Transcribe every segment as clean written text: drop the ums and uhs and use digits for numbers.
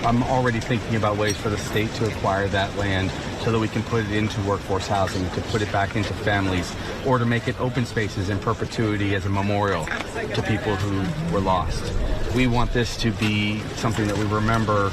I'm already thinking about ways for the state to acquire that land so that we can put it into workforce housing, to put it back into families, or to make it open spaces in perpetuity as a memorial to people who were lost. We want this to be something that we remember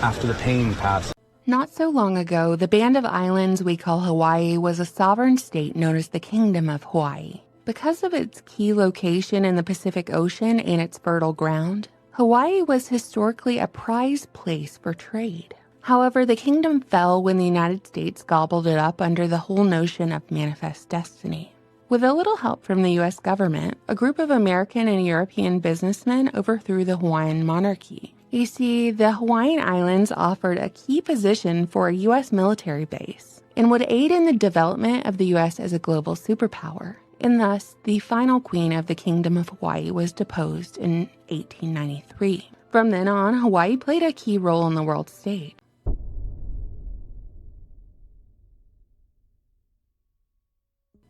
after the pain passes. Not so long ago, the band of islands we call Hawaii was a sovereign state known as the Kingdom of Hawaii. Because of its key location in the Pacific Ocean and its fertile ground, Hawaii was historically a prized place for trade. However, the kingdom fell when the United States gobbled it up under the whole notion of manifest destiny. With a little help from the U.S. government, a group of American and European businessmen overthrew the Hawaiian monarchy. You see, the Hawaiian Islands offered a key position for a U.S. military base and would aid in the development of the U.S. as a global superpower. And thus, the final queen of the Kingdom of Hawaii was deposed in 1893. From then on, Hawaii played a key role in the world stage.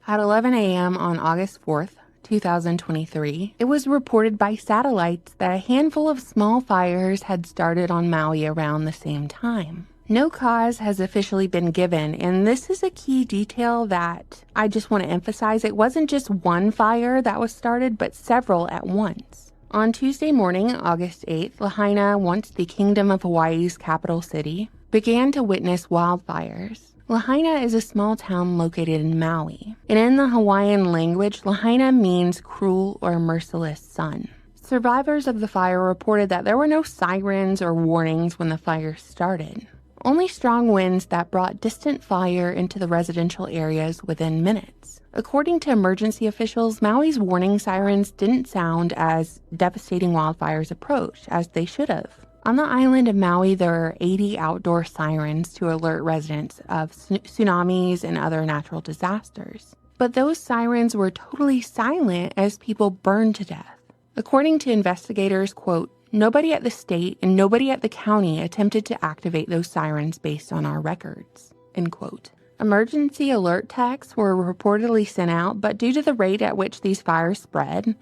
At 11 a.m. on August 4th, 2023, it was reported by satellites that a handful of small fires had started on Maui around the same time. No cause has officially been given, and this is a key detail that I just want to emphasize. It wasn't just one fire that was started, but several at once. On Tuesday morning, August 8th, Lahaina, once the Kingdom of Hawaii's capital city, began to witness wildfires. Lahaina is a small town located in Maui, and in the Hawaiian language, Lahaina means cruel or merciless sun. Survivors of the fire reported that there were no sirens or warnings when the fire started, only strong winds that brought distant fire into the residential areas within minutes. According to emergency officials, Maui's warning sirens didn't sound as devastating wildfires approached as they should have. On the island of Maui, there are 80 outdoor sirens to alert residents of tsunamis and other natural disasters. But those sirens were totally silent as people burned to death. According to investigators, quote, "Nobody at the state and nobody at the county attempted to activate those sirens based on our records," end quote. Emergency alert texts were reportedly sent out, but due to the rate at which these fires spread,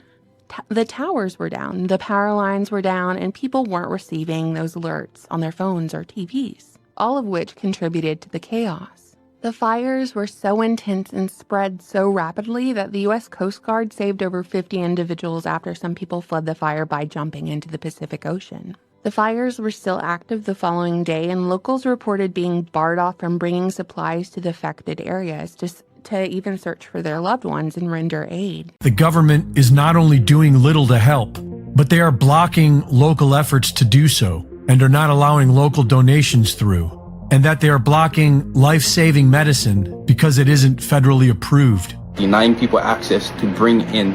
the towers were down, the power lines were down, and people weren't receiving those alerts on their phones or TVs, all of which contributed to the chaos. The fires were so intense and spread so rapidly that the U.S. Coast Guard saved over 50 individuals after some people fled the fire by jumping into the Pacific Ocean. The fires were still active the following day, and locals reported being barred off from bringing supplies to the affected areas to even search for their loved ones and render aid. The government is not only doing little to help, but they are blocking local efforts to do so and are not allowing local donations through, and that they are blocking life-saving medicine because it isn't federally approved. Denying people access to bring in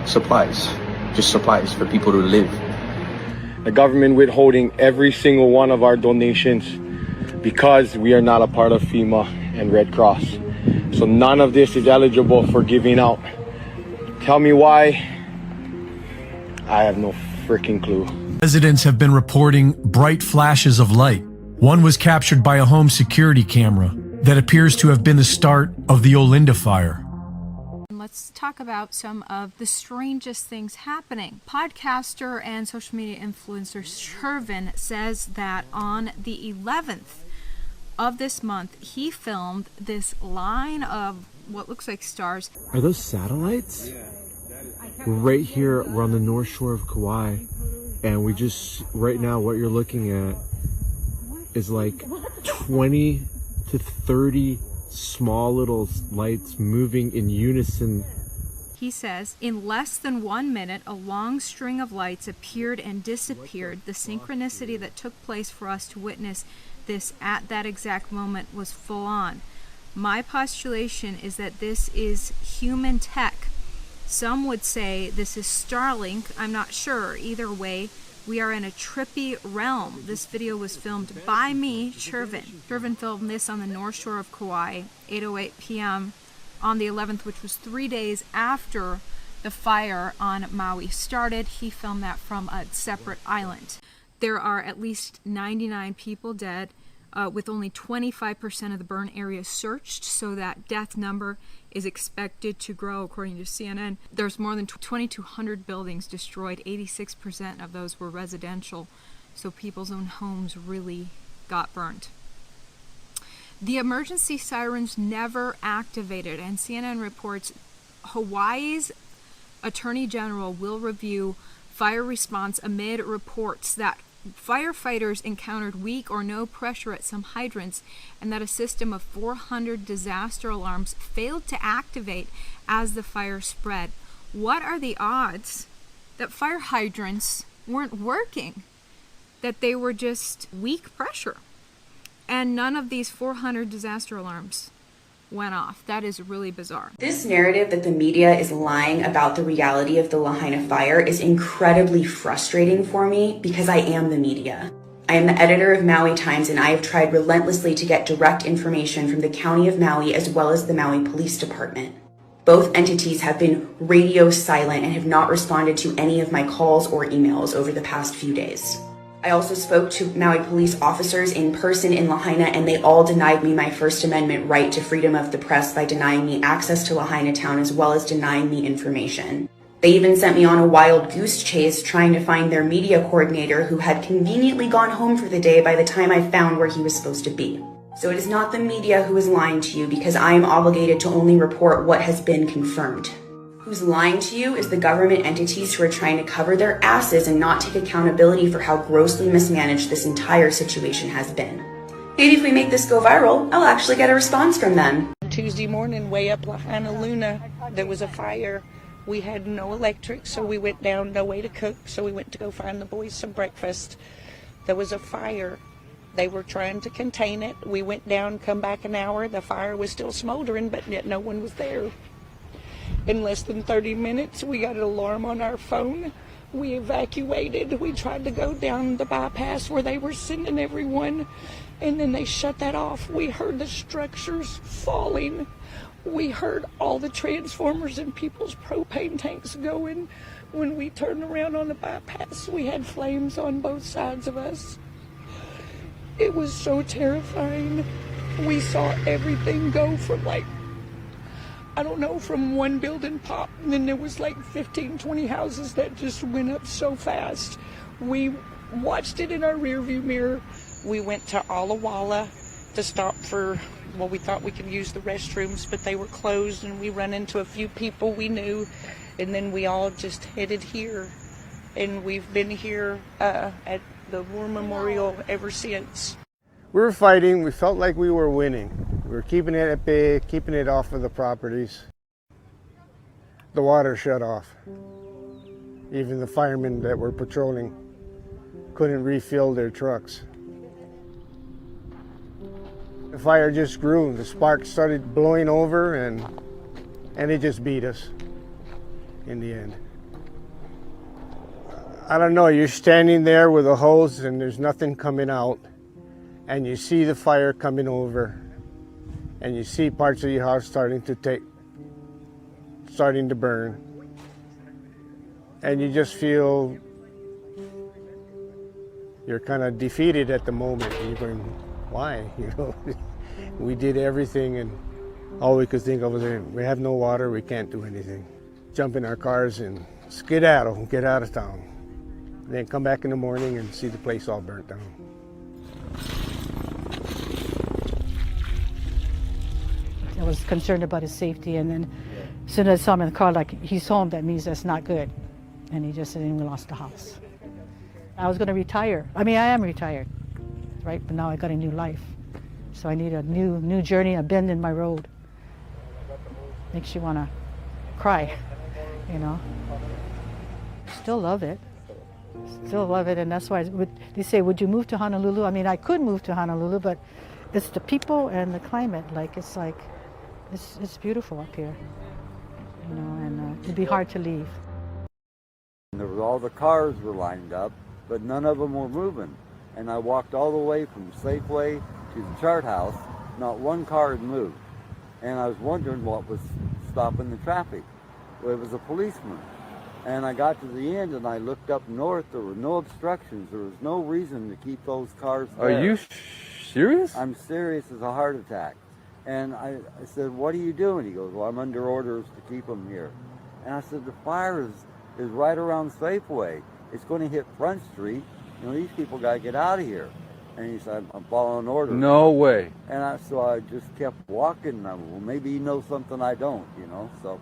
supplies, just supplies for people to live. The government withholding every single one of our donations because we are not a part of FEMA and Red Cross. So none of this is eligible for giving out. Tell me why? I have no freaking clue. Residents have been reporting bright flashes of light. One was captured by a home security camera that appears to have been the start of the Olinda fire. Let's talk about some of the strangest things happening. Podcaster and social media influencer Shervin says that on the 11th of this month, he filmed this line of what looks like stars. Are those satellites? We're right here, we're on the north shore of Kauai, and we just, right now, what you're looking at is like 20 to 30 small little lights moving in unison. He says, in less than 1 minute, a long string of lights appeared and disappeared. The synchronicity that took place for us to witness this at that exact moment was full on. My postulation is that this is human tech. Some would say this is Starlink. I'm not sure. Either way, we are in a trippy realm. This video was filmed by me, Shervin. Shervin filmed this on the north shore of Kauai, 8:08 p.m. on the 11th, which was 3 days after the fire on Maui started. He filmed that from a separate island. There are at least 99 people dead, with only 25% of the burn area searched, so that death number is expected to grow, according to CNN. There's more than 2,200 buildings destroyed. 86% of those were residential, so people's own homes really got burnt. The emergency sirens never activated, and CNN reports Hawaii's Attorney General will review fire response amid reports that firefighters encountered weak or no pressure at some hydrants, and that a system of 400 disaster alarms failed to activate as the fire spread. What are the odds that fire hydrants weren't working, that they were just weak pressure? And none of these 400 disaster alarms went off. That is really bizarre. This narrative that the media is lying about the reality of the Lahaina fire is incredibly frustrating for me because I am the media. I am the editor of Maui Times, and I have tried relentlessly to get direct information from the County of Maui as well as the Maui Police Department. Both entities have been radio silent and have not responded to any of my calls or emails over the past few days. I also spoke to Maui police officers in person in Lahaina, and they all denied me my First Amendment right to freedom of the press by denying me access to Lahaina town as well as denying me information. They even sent me on a wild goose chase trying to find their media coordinator, who had conveniently gone home for the day by the time I found where he was supposed to be. So it is not the media who is lying to you, because I am obligated to only report what has been confirmed. Who's lying to you is the government entities who are trying to cover their asses and not take accountability for how grossly mismanaged this entire situation has been. Maybe if we make this go viral, I'll actually get a response from them. Tuesday morning, way up Lahaina Luna, there was a fire. We had no electric, so we went down, no way to cook, so we went to go find the boys some breakfast. There was a fire. They were trying to contain it. We went down, come back an hour, the fire was still smoldering, but yet no one was there. In less than 30 minutes, we got an alarm on our phone. We evacuated. We tried to go down the bypass where they were sending everyone, and then they shut that off. We heard the structures falling. We heard all the transformers in people's propane tanks going. When we turned around on the bypass, we had flames on both sides of us. It was so terrifying. We saw everything go from from one building pop, and then there was 15, 20 houses that just went up so fast. We watched it in our rearview mirror. We went to Ala Wala to stop for, we thought we could use the restrooms, but they were closed, and we ran into a few people we knew, and then we all just headed here. And we've been here at the War Memorial ever since. We were fighting. We felt like we were winning. We were keeping it at bay, keeping it off of the properties. The water shut off. Even the firemen that were patrolling couldn't refill their trucks. The fire just grew. The sparks started blowing over, and it just beat us in the end. I don't know, you're standing there with a hose and there's nothing coming out, and you see the fire coming over, and you see parts of your house starting to burn, and you just feel you're kind of defeated at the moment. You're going, why? We did everything, and all we could think of was, we have no water, we can't do anything. Jump in our cars and skedaddle, get out of town. And then come back in the morning and see the place all burnt down. I was concerned about his safety, and then as soon as I saw him in the car, he's home, that means that's not good. And he just said, we lost the house. I was going to retire. I am retired, right? But now I got a new life. So I need a new journey, a bend in my road. Makes you want to cry, Still love it. Still love it, and that's why they say, would you move to Honolulu? I could move to Honolulu, but it's the people and the climate. It's beautiful up here, and it'd be hard to leave. All the cars were lined up, but none of them were moving. And I walked all the way from Safeway to the chart house. Not one car had moved. And I was wondering what was stopping the traffic. Well, it was a policeman. And I got to the end and I looked up north. There were no obstructions. There was no reason to keep those cars there. Are you serious? I'm serious as a heart attack. And I said, what are you doing? He goes, well, I'm under orders to keep them here. And I said, the fire is right around Safeway. It's going to hit Front Street. You know, these people got to get out of here. And he said, I'm following orders. No way. And so I just kept walking. Well, maybe he knows something I don't, you know. So,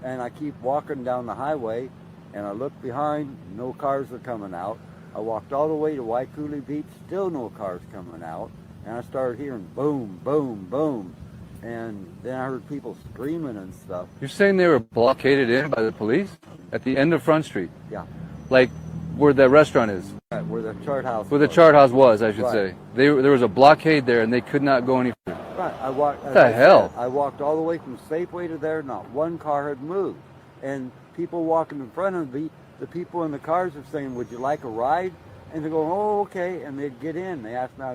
and I keep walking down the highway, and I look behind, no cars are coming out. I walked all the way to Waikuli Beach, still no cars coming out. And I started hearing boom, boom, boom. And then I heard people screaming and stuff. You're saying they were blockaded in by the police at the end of Front Street? Yeah. Like where the restaurant is? Right, where the chart house Where the chart house was, I should say. There was a blockade there, and they could not go any further. Right. I walked. What the hell? I walked all the way from Safeway to there. Not one car had moved, and people walking in front of me. The people in the cars are saying, "Would you like a ride?" And they're going, "Oh, okay." And they'd get in. They asked me,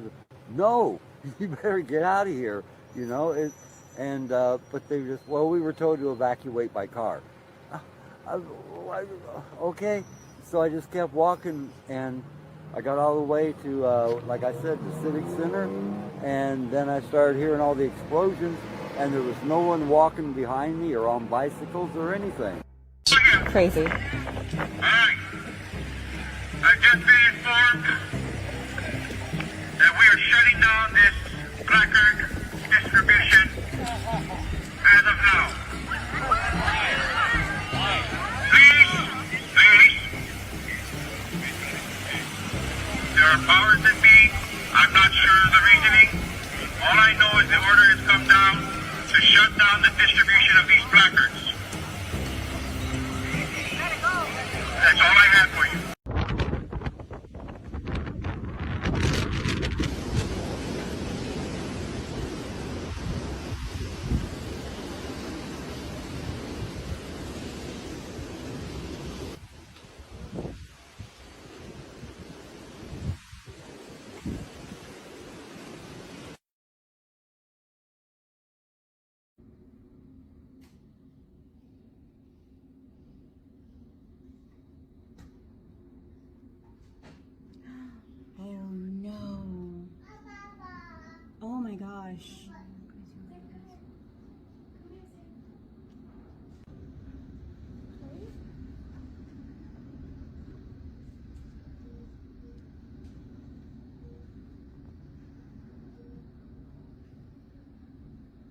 "No, you better get out of here." You know. But they just, well, we were told to evacuate by car. Okay. So I just kept walking, and I got all the way to, like I said, the Civic Center, and then I started hearing all the explosions, and there was no one walking behind me or on bicycles or anything. Crazy. Alright. I've just been informed that we are shutting down this placard distribution as of now. Please. There are powers that be. I'm not sure of the reasoning. All I know is the order has come down to shut down the distribution of these placards. That's all I have for you. Oh no. Oh my gosh.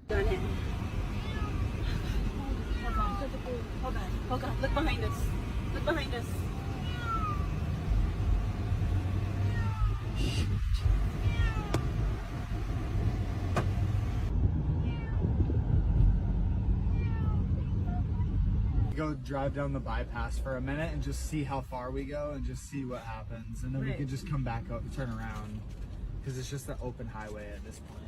Done it. Hold on. Look behind us. Look behind us. Go drive down the bypass for a minute and just see how far we go and just see what happens, and then we can just come back up and turn around because it's just an open highway at this point.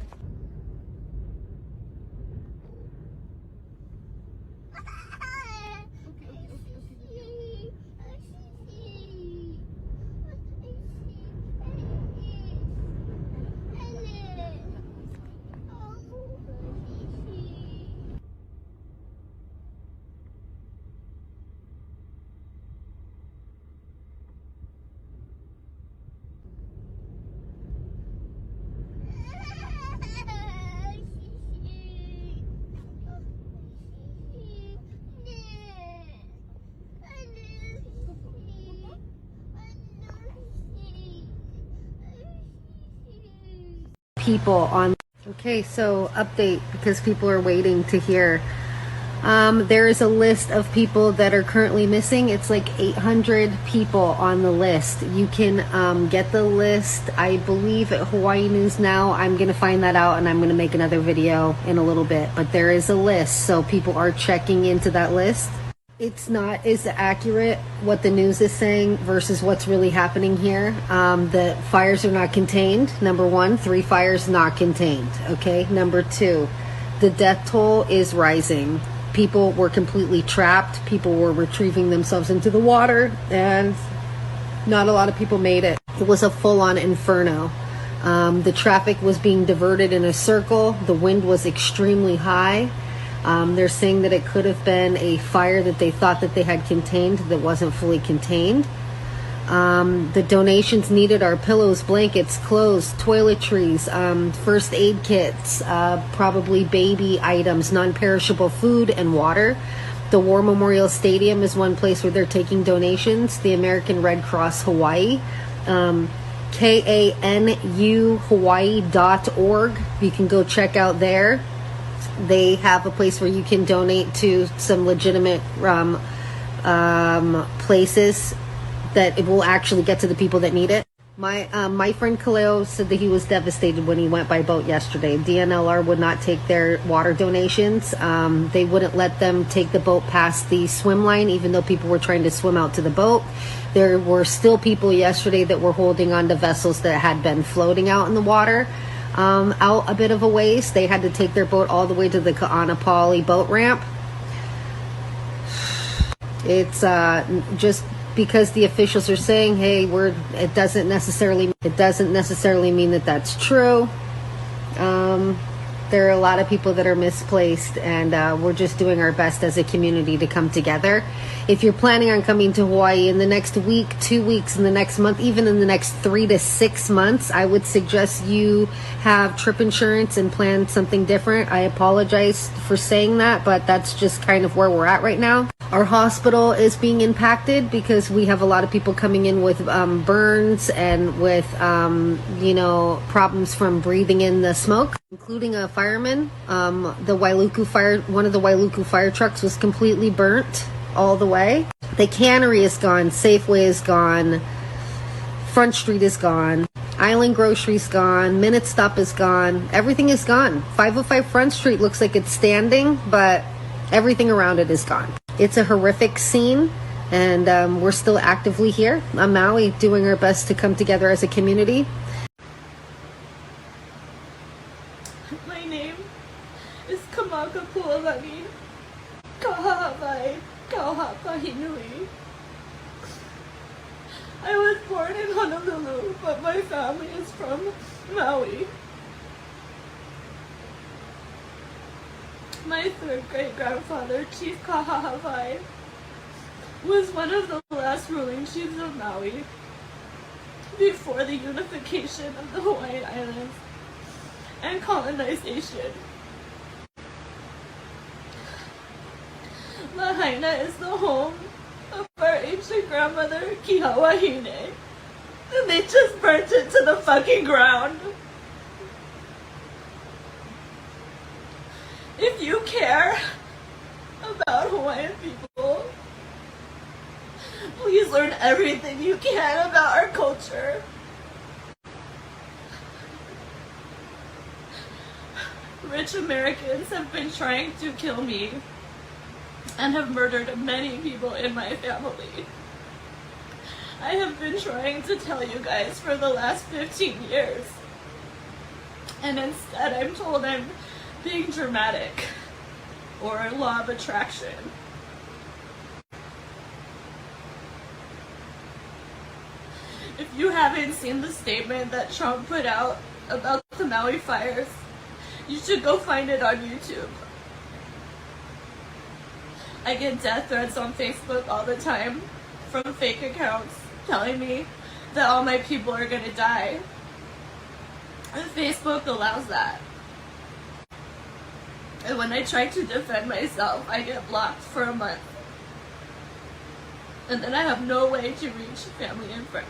People on. Okay, so update, because people are waiting to hear. There is a list of people that are currently missing. It's like 800 people on the list. You can get the list, I believe, at Hawaii News Now. I'm going to find that out, and I'm going to make another video in a little bit. But there is a list, so people are checking into that list. It's not as accurate what the news is saying versus what's really happening here. The fires are not contained. Number one, 3 fires not contained. Okay. Number 2, the death toll is rising. People were completely trapped. People were retrieving themselves into the water, and not a lot of people made it. It was a full-on inferno. The traffic was being diverted in a circle. The wind was extremely high. They're saying that it could have been a fire that they thought that they had contained that wasn't fully contained. The donations needed are pillows, blankets, clothes, toiletries, first aid kits, probably baby items, non-perishable food, and water. The War Memorial Stadium is one place where they're taking donations. The American Red Cross Hawaii, KANU Hawaii.org. You can go check out there. They have a place where you can donate to some legitimate places that it will actually get to the people that need it. My friend Kaleo said that he was devastated when he went by boat yesterday. DNLR would not take their water donations. They wouldn't let them take the boat past the swim line, even though people were trying to swim out to the boat. There were still people yesterday that were holding on to vessels that had been floating out in the water. Out a bit of a ways. They had to take their boat all the way to the Ka'anapali boat ramp. It's just because the officials are saying, hey, it doesn't necessarily mean that that's true. There are a lot of people that are misplaced, and we're just doing our best as a community to come together. If you're planning on coming to Hawaii in the next week, 2 weeks, in the next month, even in the next 3 to 6 months, I would suggest you have trip insurance and plan something different. I apologize for saying that, but that's just kind of where we're at right now. Our hospital is being impacted because we have a lot of people coming in with burns and with, problems from breathing in the smoke, including a fireman. One of the Wailuku fire trucks was completely burnt all the way. The cannery is gone. Safeway is gone. Front Street is gone. Island Grocery's gone. Minute Stop is gone. Everything is gone. 505 Front Street looks like it's standing, but everything around it is gone. It's a horrific scene, and we're still actively here on Maui doing our best to come together as a community. My name is Kamaka Pualani Kahahawai Kauhapahinui. I was born in Honolulu, but my family is from Maui. My third great-grandfather, Chief Kahahawai, was one of the last ruling chiefs of Maui before the unification of the Hawaiian Islands and colonization. Lahaina is the home of our ancient grandmother, Kihawahine, and they just burnt it to the fucking ground. If you care about Hawaiian people, please learn everything you can about our culture. Rich Americans have been trying to kill me and have murdered many people in my family. I have been trying to tell you guys for the last 15 years, and instead I'm told I'm being dramatic or law of attraction. If you haven't seen the statement that Trump put out about the Maui fires, you should go find it on YouTube. I get death threats on Facebook all the time from fake accounts telling me that all my people are gonna die. And Facebook allows that. And when I try to defend myself, I get blocked for a month. And then I have no way to reach family and friends.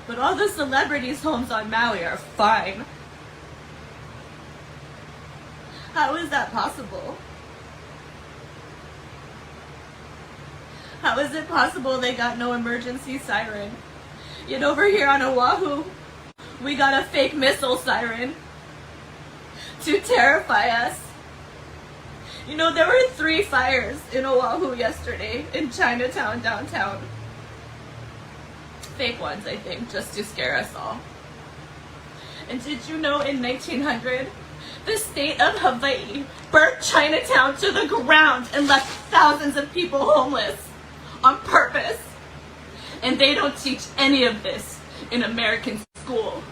But all the celebrities' homes on Maui are fine. How is that possible? How is it possible they got no emergency siren? Yet over here on Oahu, we got a fake missile siren to terrify us. You know, there were 3 fires in Oahu yesterday in Chinatown, downtown. Fake ones, I think, just to scare us all. And did you know in 1900, the state of Hawaii burnt Chinatown to the ground and left thousands of people homeless on purpose? And they don't teach any of this in American school.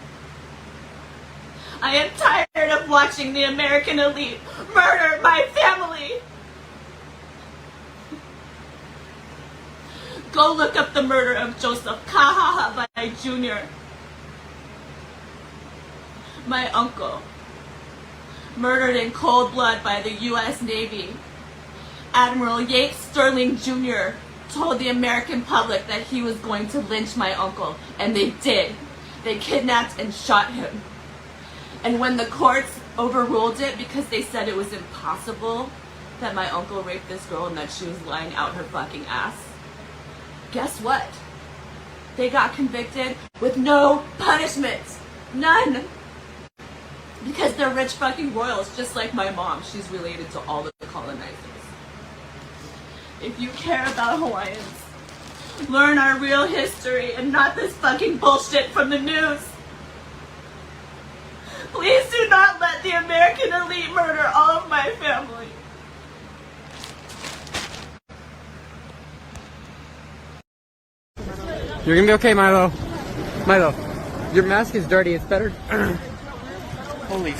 I am tired of watching the American elite murder my family. Go look up the murder of Joseph Kahahabai Jr., my uncle, murdered in cold blood by the U.S. Navy. Admiral Yates Sterling Jr. told the American public that he was going to lynch my uncle, and they did. They kidnapped and shot him. And when the courts overruled it because they said it was impossible that my uncle raped this girl and that she was lying out her fucking ass, guess what? They got convicted with no punishment. None. Because they're rich fucking royals, just like my mom. She's related to all the colonizers. If you care about Hawaiians, learn our real history and not this fucking bullshit from the news. Please do not let the American elite murder all of my family. You're gonna be okay, Milo. Milo, your mask is dirty. It's better. Holy.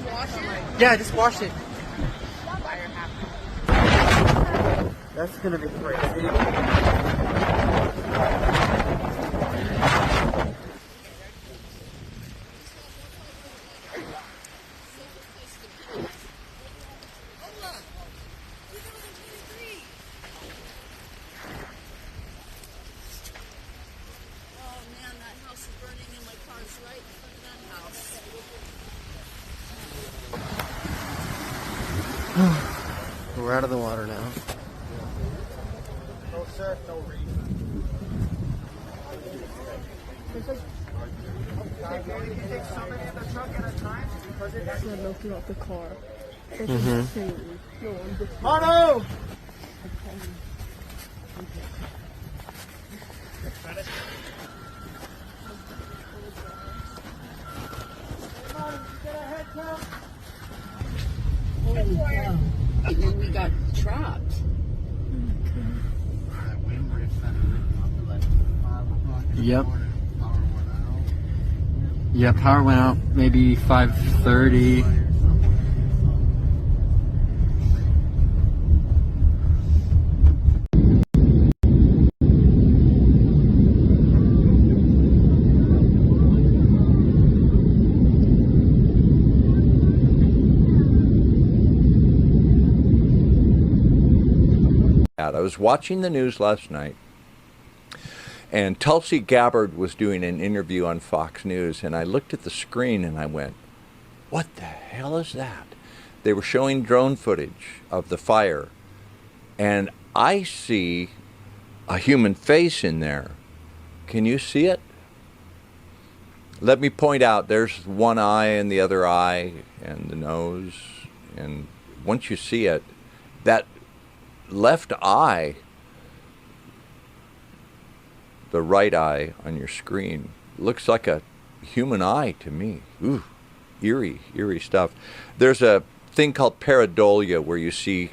Wash it? Yeah, just wash it. That's gonna be crazy. We're out of the water now. No surf, no reef. Maybe you take somebody in the truck at a time because it's looking out the car. Mono! And then we got trapped. Yep. Yeah, power went out maybe 5:30. I was watching the news last night, and Tulsi Gabbard was doing an interview on Fox News, and I looked at the screen and I went, what the hell is that? They were showing drone footage of the fire, and I see a human face in there. Can you see it? Let me point out, there's one eye and the other eye and the nose, and once you see it, that left eye, the right eye on your screen, looks like a human eye to me. Ooh, eerie stuff. There's a thing called pareidolia where you see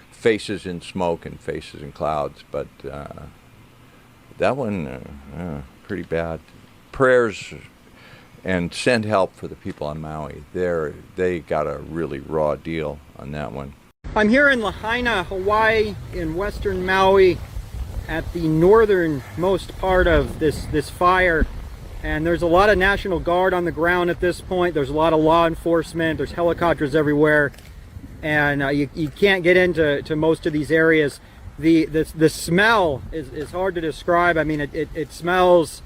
faces in smoke and faces in clouds, but that one, pretty bad. Prayers and send help for the people on Maui. They got a really raw deal on that one. I'm here in Lahaina, Hawaii, in western Maui, at the northernmost part of this fire, and there's a lot of National Guard on the ground at this point. There's a lot of law enforcement. There's helicopters everywhere, and you can't get into most of these areas. The smell is hard to describe. I mean, it smells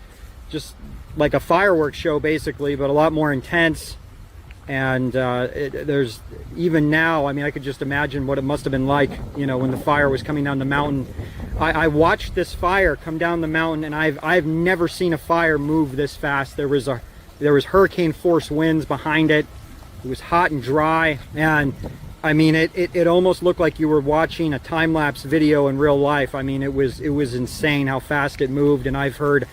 just like a fireworks show basically, but a lot more intense. And there's, even now, I mean, I could just imagine what it must have been like, you know, when the fire was coming down the mountain. I watched this fire come down the mountain, and I've never seen a fire move this fast. There was hurricane force winds behind it. It was hot and dry, and I mean, it almost looked like you were watching a time-lapse video in real life. I mean, it was insane how fast it moved, and I've heard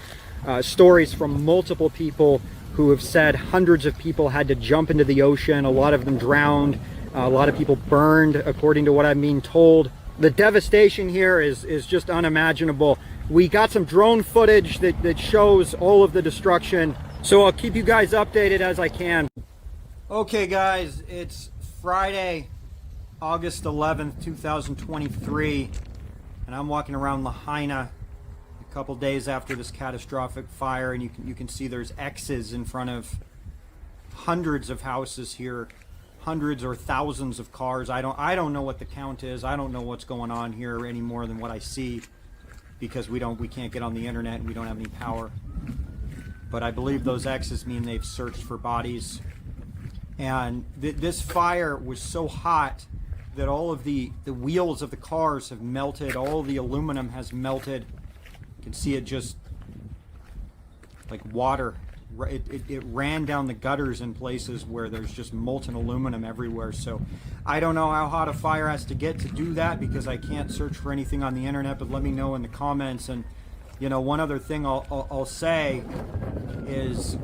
stories from multiple people who have said hundreds of people had to jump into the ocean. A lot of them drowned. A lot of people burned, according to what I'm being told. The devastation here is just unimaginable. We got some drone footage that shows all of the destruction. So I'll keep you guys updated as I can. Okay guys, it's Friday, August 11th, 2023, and I'm walking around Lahaina a couple days after this catastrophic fire, and you can see there's X's in front of hundreds of houses here, hundreds or thousands of cars. I don't know what the count is. I don't know what's going on here any more than what I see, because we can't get on the internet and we don't have any power. But I believe those X's mean they've searched for bodies. And this fire was so hot that all of the wheels of the cars have melted. All of the aluminum has melted. You can see it just like water. It ran down the gutters in places where there's just molten aluminum everywhere. So I don't know how hot a fire has to get to do that, because I can't search for anything on the internet, but let me know in the comments. And you know, one other thing I'll say is,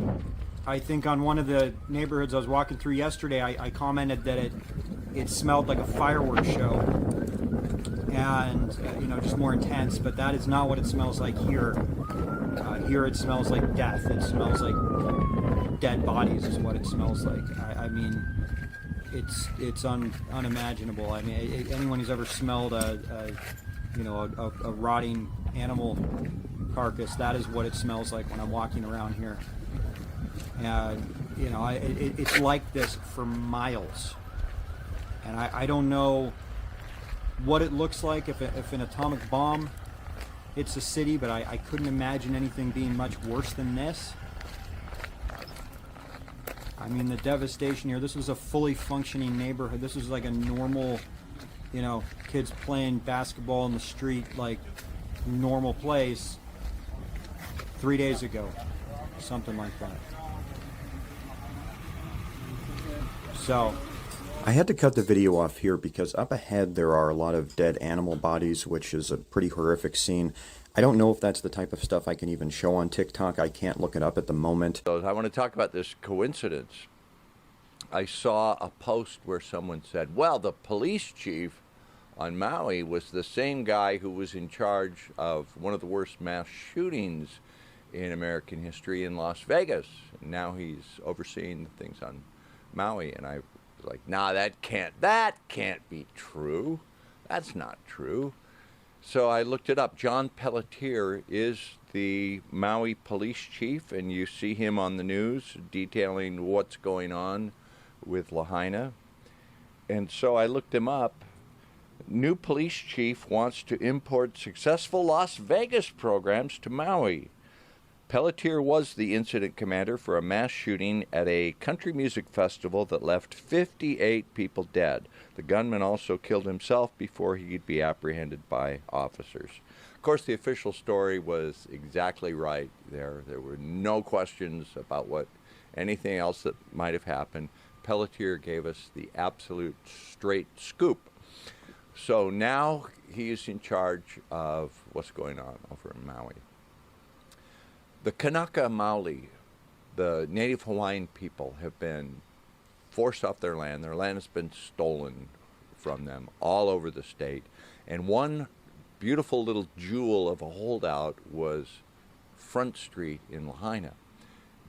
I think on one of the neighborhoods I was walking through yesterday, I commented that it smelled like a fireworks show, and you know, just more intense. But that is not what it smells like here. Here it smells like death. It smells like dead bodies is what it smells like. I mean, it's unimaginable. I mean, anyone who's ever smelled a rotting animal carcass, that is what it smells like when I'm walking around here. And you know, it's like this for miles, and I don't know what it looks like if an atomic bomb hits a city, but I couldn't imagine anything being much worse than this. I mean, the devastation here. This was a fully functioning neighborhood. This was like a normal, you know, kids playing basketball in the street, like normal place 3 days ago, something like that. So I had to cut the video off here because up ahead there are a lot of dead animal bodies, which is a pretty horrific scene. I don't know if that's the type of stuff I can even show on TikTok. I can't look it up at the moment. I want to talk about this coincidence. I saw a post where someone said, well, the police chief on Maui was the same guy who was in charge of one of the worst mass shootings in American history in Las Vegas. And now he's overseeing the things on Maui. And I was like, nah, that can't be true. That's not true. So I looked it up. John Pelletier is the Maui police chief, and you see him on the news detailing what's going on with Lahaina. And so I looked him up. New police chief wants to import successful Las Vegas programs to Maui. Pelletier was the incident commander for a mass shooting at a country music festival that left 58 people dead. The gunman also killed himself before he could be apprehended by officers. Of course, the official story was exactly right there. There were no questions about anything else that might have happened. Pelletier gave us the absolute straight scoop. So now he is in charge of what's going on over in Maui. The Kanaka Maoli, the native Hawaiian people, have been forced off their land. Their land has been stolen from them all over the state. And one beautiful little jewel of a holdout was Front Street in Lahaina.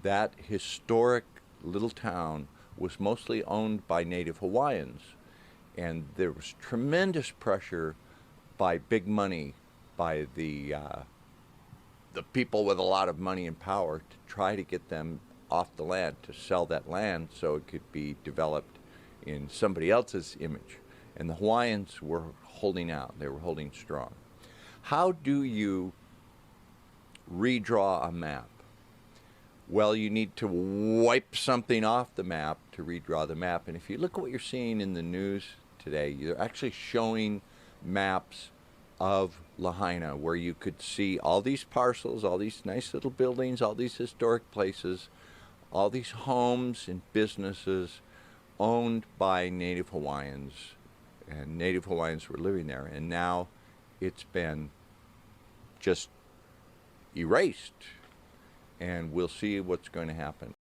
That historic little town was mostly owned by native Hawaiians. And there was tremendous pressure by big money, by the people with a lot of money and power, to try to get them off the land, to sell that land so it could be developed in somebody else's image. And the Hawaiians were holding out. They were holding strong. How do you redraw a map? Well, you need to wipe something off the map to redraw the map. And if you look at what you're seeing in the news today, you're actually showing maps of Lahaina where you could see all these parcels, all these nice little buildings, all these historic places, all these homes and businesses owned by native Hawaiians, and native Hawaiians were living there, and now it's been just erased, and we'll see what's going to happen.